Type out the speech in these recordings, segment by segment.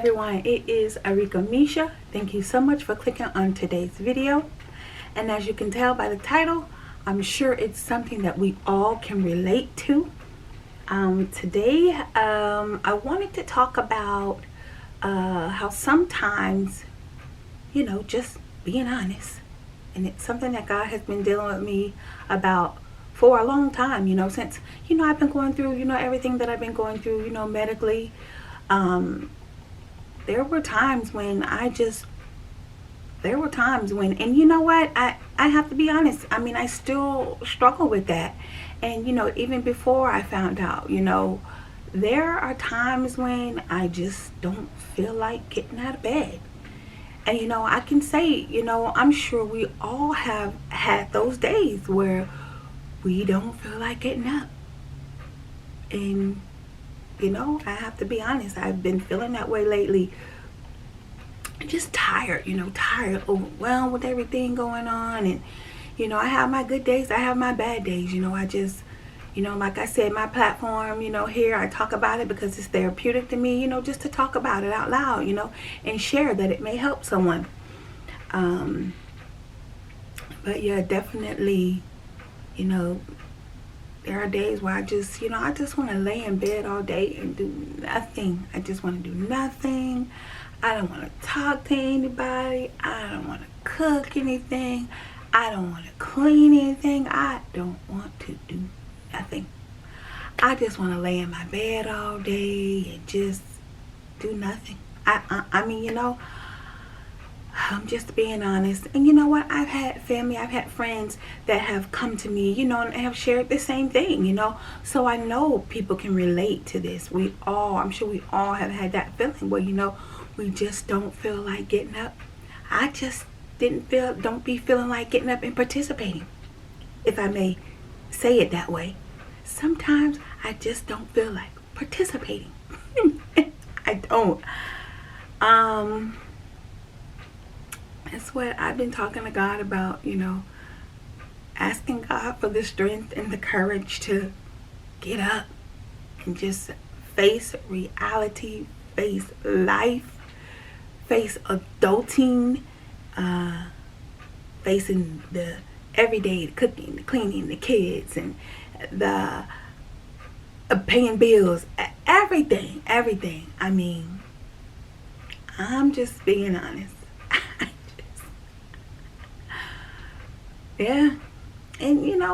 everyone, it is Arika Misha. Thank you so much for clicking on today's video. And as you can tell by the title, I'm sure it's something that we all can relate to. Today, I wanted to talk about how sometimes, just being honest. And it's something that God has been dealing with me about for a long time, since, I've been going through, everything that I've been going through, medically. There were times when and you know what, I have to be honest, I still struggle with that. And even before I found out, there are times when I just don't feel like getting out of bed. And I can say, I'm sure we all have had those days where we don't feel like getting up. And I have to be honest, I've been feeling that way lately. Just tired, overwhelmed with everything going on. And, I have my good days, I have my bad days. I just, like I said, my platform, here I talk about it because it's therapeutic to me, just to talk about it out loud, and share that it may help someone. But yeah, definitely, there are days where I just, I just want to lay in bed all day and do nothing. I just want to do nothing. I don't want to talk to anybody. I don't want to cook anything. I don't want to clean anything. I don't want to do nothing. I just want to lay in my bed all day and just do nothing. I'm just being honest. And you know what? I've had family, I've had friends that have come to me, and have shared the same thing, So I know people can relate to this. I'm sure we all have had that feeling where, we just don't feel like getting up. I just don't be feeling like getting up and participating, if I may say it that way. Sometimes I just don't feel like participating. I don't. That's what I've been talking to God about, asking God for the strength and the courage to get up and just face reality, face life, face adulting, facing the everyday, the cooking, the cleaning, the kids, and the paying bills, everything. I'm just being honest. Yeah. And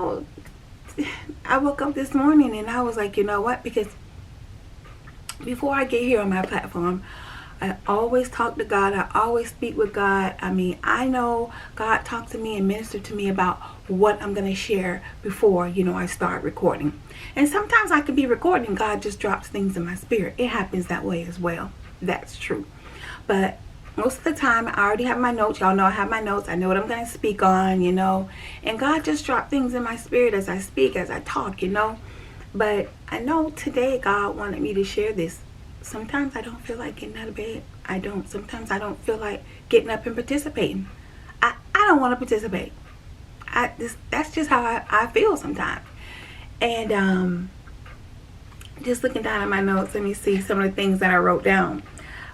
I woke up this morning and I was like, you know what, because before I get here on my platform, I always talk to God. I always speak with God. I know God talked to me and ministered to me about what I'm going to share before, I start recording. And sometimes I could be recording, God just drops things in my spirit. It happens that way as well. That's true. But most of the time, I already have my notes. Y'all know I have my notes. I know what I'm going to speak on, And God just dropped things in my spirit as I speak, as I talk, But I know today God wanted me to share this. Sometimes I don't feel like getting out of bed. Sometimes I don't feel like getting up and participating. I don't want to participate. That's just how I feel sometimes. And just looking down at my notes, let me see some of the things that I wrote down.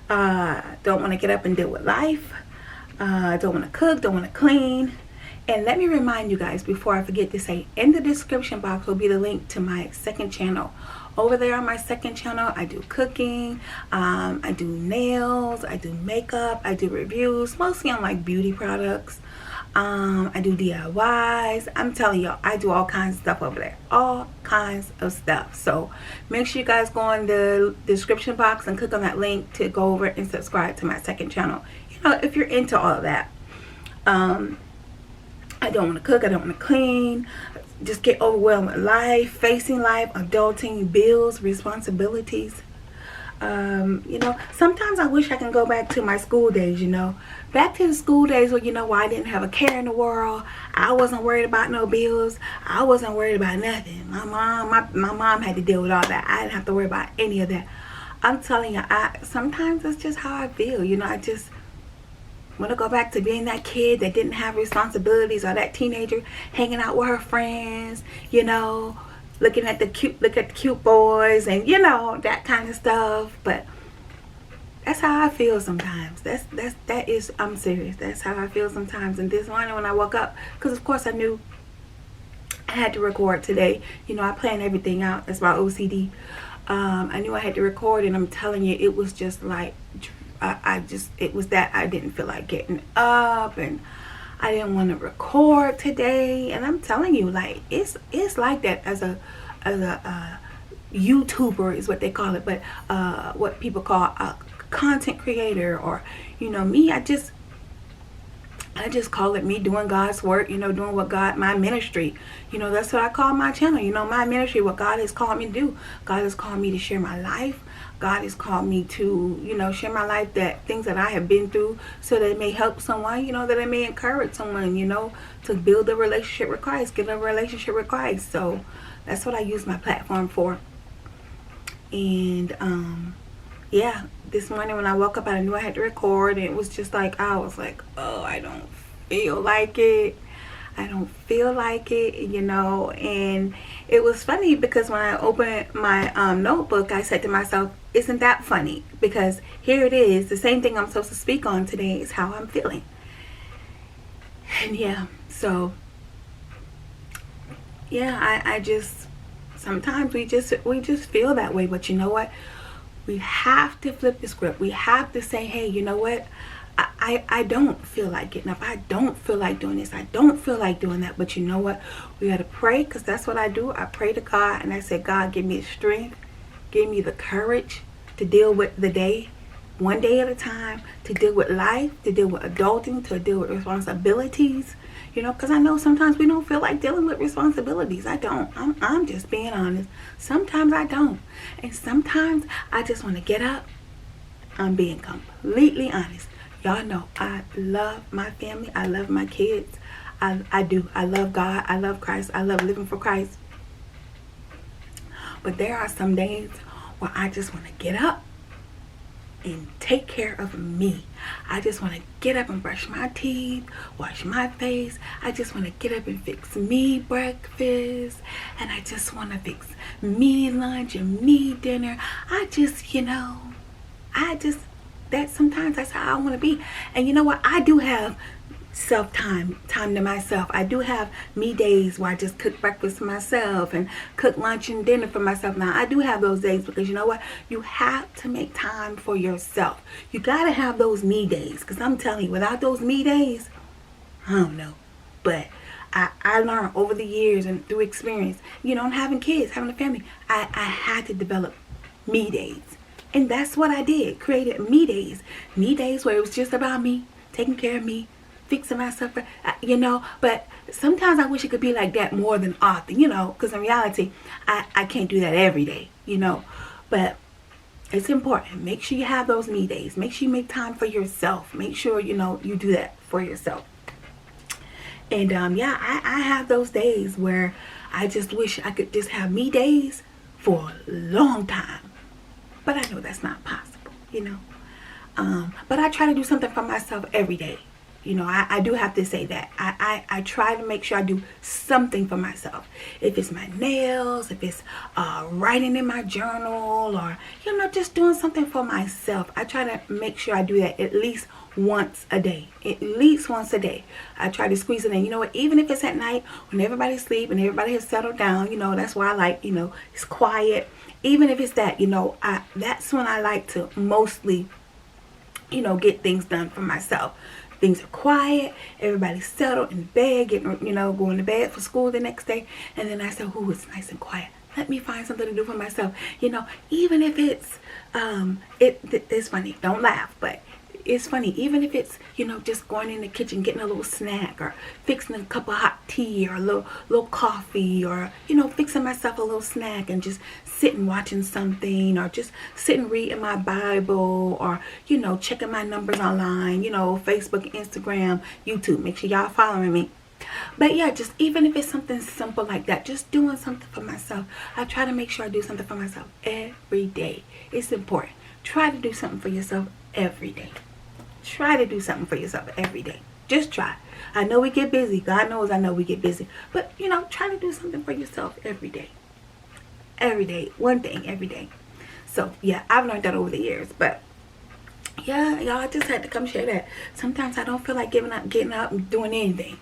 Don't want to get up and deal with life. Don't want to cook. Don't want to clean. And let me remind you guys, before I forget to say, in the description box will be the link to my second channel. Over there on my second channel, I do cooking, I do nails, I do makeup, I do reviews, mostly on like beauty products. I do DIYs. I'm telling y'all, I do all kinds of stuff over there. All kinds of stuff. So make sure you guys go in the description box and click on that link to go over and subscribe to my second channel. If you're into all of that. I don't want to cook. I don't want to clean. Just get overwhelmed with life, facing life, adulting, bills, responsibilities. Sometimes I wish I can go back to my school days, back to the school days where, where I didn't have a care in the world. I wasn't worried about no bills. I wasn't worried about nothing. My mom had to deal with all that. I didn't have to worry about any of that. I'm telling you, sometimes that's just how I feel. I just want to go back to being that kid that didn't have responsibilities, or that teenager hanging out with her friends, looking at the cute boys and that kind of stuff. But that's how I feel sometimes. That is, I'm serious. That's how I feel sometimes. And this morning when I woke up, because of course I knew I had to record today. You know, I planned everything out. That's my OCD. I knew I had to record, and I'm telling you, it was just like, it was that I didn't feel like getting up, and I didn't want to record today. And I'm telling you, like, it's like that as a YouTuber is what they call it, but what people call a content creator, or you know, me, I just call it me doing God's work, you know, doing what God, my ministry, you know, that's what I call my channel, you know, my ministry, what God has called me to do. God has called me to share my life. God has called me to, you know, share my life, that things that I have been through, so that it may help someone, you know, that it may encourage someone, you know, to build a relationship with Christ, get a relationship with Christ. So that's what I use my platform for. And yeah, this morning when I woke up, I knew I had to record, and it was just like, I was like, oh, I don't feel like it. I don't feel like it, you know. And it was funny because when I opened my notebook, I said to myself, isn't that funny? Because here it is, the same thing I'm supposed to speak on today is how I'm feeling. And yeah, so yeah, I just, sometimes we just feel that way. But you know what? We have to flip the script. We have to say, hey, you know what? I don't feel like getting up. I don't feel like doing this. I don't feel like doing that. But you know what? We got to pray, because that's what I do. I pray to God, and I say, God, give me the strength. Give me the courage to deal with the day, one day at a time, to deal with life, to deal with adulting, to deal with responsibilities. You know, because I know sometimes we don't feel like dealing with responsibilities. I don't. I'm just being honest. Sometimes I don't. And sometimes I just want to get up. I'm being completely honest. Y'all know I love my family. I love my kids. I do. I love God. I love Christ. I love living for Christ. But there are some days where I just want to get up and take care of me. I just want to get up and brush my teeth, wash my face. I just want to get up and fix me breakfast, and I just want to fix me lunch and me dinner. I just, you know, that sometimes that's how I want to be. And you know what? I do have time to myself. I do have me days where I just cook breakfast for myself and cook lunch and dinner for myself. Now I do have those days, because you know what, you have to make time for yourself. You got to have those me days, because I'm telling you, without those me days, I don't know. But I learned over the years and through experience, you know, having kids, having a family, I had to develop me days. And that's what I did, created me days where it was just about me, taking care of me, fixing myself, you know. But sometimes I wish it could be like that more than often, you know, because in reality, I can't do that every day, you know. But it's important. Make sure you have those me days. Make sure you make time for yourself. Make sure, you know, you do that for yourself. And yeah, I have those days where I just wish I could just have me days for a long time. But I know that's not possible, you know. But I try to do something for myself every day. You know, I do have to say that. I try to make sure I do something for myself. If it's my nails, if it's writing in my journal, or, you know, just doing something for myself. I try to make sure I do that at least once a day. At least once a day. I try to squeeze it in. You know what? Even if it's at night when everybody's asleep and everybody has settled down, you know, that's why I like, you know, it's quiet. Even if it's that, you know, that's when I like to mostly, you know, get things done for myself. Things are quiet, everybody's settled in bed, getting, you know, going to bed for school the next day. And then I say, ooh, it's nice and quiet. Let me find something to do for myself. You know, even if it's, it's funny, don't laugh, but it's funny. Even if it's, you know, just going in the kitchen, getting a little snack, or fixing a cup of hot tea, or a little coffee, or, you know, fixing myself a little snack and just sitting watching something, or just sitting reading my Bible, or, you know, checking my numbers online, you know, Facebook, Instagram, YouTube. Make sure y'all following me. But yeah, just even if it's something simple like that, just doing something for myself. I try to make sure I do something for myself every day. It's important. Try to do something for yourself every day. Try to do something for yourself every day. Just try. I know we get busy. God knows I know we get busy. But, you know, try to do something for yourself every day. Every day. One thing every day. So, yeah, I've learned that over the years. But Yeah, y'all, I just had to come share that. Sometimes I don't feel like getting up and doing anything.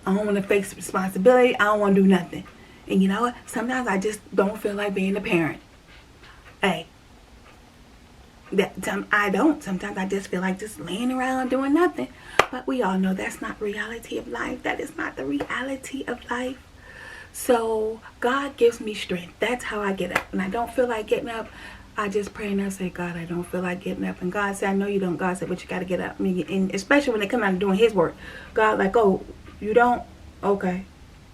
I don't want to face responsibility. I don't want to do nothing. And you know what? Sometimes I just don't feel like being a parent. Hey, I don't. Sometimes I just feel like just laying around doing nothing. But we all know that's not reality of life. That is not the reality of life. So God gives me strength. That's how I get up. When I don't feel like getting up, I just pray and I say, God, I don't feel like getting up. And God said, I know you don't. God said, but you got to get up. I mean, and especially when they come out and doing his work. God like, oh, you don't? Okay.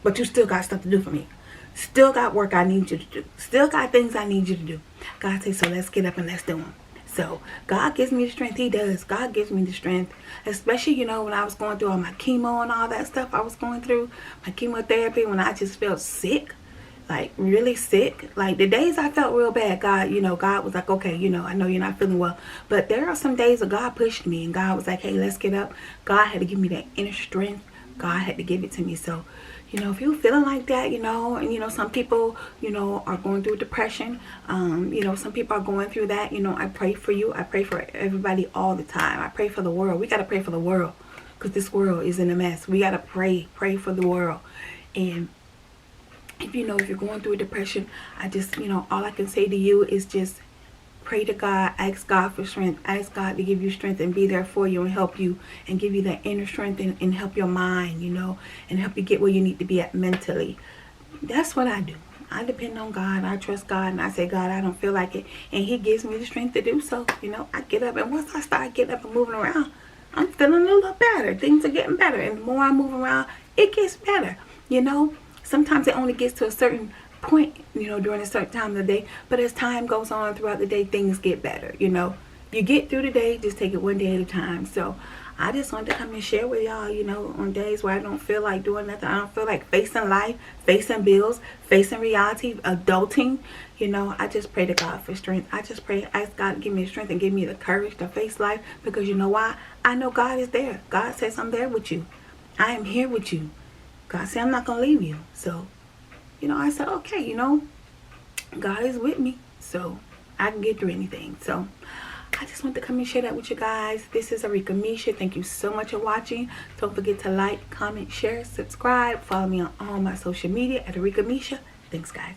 But you still got stuff to do for me. Still got work I need you to do. Still got things I need you to do. God says, so let's get up and let's do them. So God gives me the strength. He does. God gives me the strength. Especially, you know, when I was going through all my chemo and all that stuff I was going through. My chemotherapy, when I just felt sick. Like really sick. Like the days I felt real bad, God, you know, God was like, okay, you know, I know you're not feeling well. But there are some days that God pushed me and God was like, hey, let's get up. God had to give me that inner strength. God had to give it to me. So, you know, if you're feeling like that, you know, and you know, some people, you know, are going through depression. You know, some people are going through that. You know, I pray for you. I pray for everybody all the time. I pray for the world. We got to pray for the world because this world is in a mess. We got to pray for the world. And if you know, if you're going through a depression, I just, you know, all I can say to you is just pray to God, ask God for strength, ask God to give you strength and be there for you and help you and give you that inner strength and help your mind, you know, and help you get where you need to be at mentally. That's what I do. I depend on God. I trust God and I say, God, I don't feel like it. And he gives me the strength to do so. You know, I get up and once I start getting up and moving around, I'm feeling a little better. Things are getting better. And the more I move around, it gets better, you know. Sometimes it only gets to a certain point, you know, during a certain time of the day. But as time goes on throughout the day, things get better, you know. You get through the day, just take it one day at a time. So I just wanted to come and share with y'all, you know, on days where I don't feel like doing nothing. I don't feel like facing life, facing bills, facing reality, adulting. You know, I just pray to God for strength. I just pray, ask God to give me the strength and give me the courage to face life. Because you know why? I know God is there. God says I'm there with you. I am here with you. God said, I'm not going to leave you. So, you know, I said, okay, you know, God is with me. So, I can get through anything. So, I just want to come and share that with you guys. This is Arika Misha. Thank you so much for watching. Don't forget to like, comment, share, subscribe. Follow me on all my social media at Arika Misha. Thanks, guys.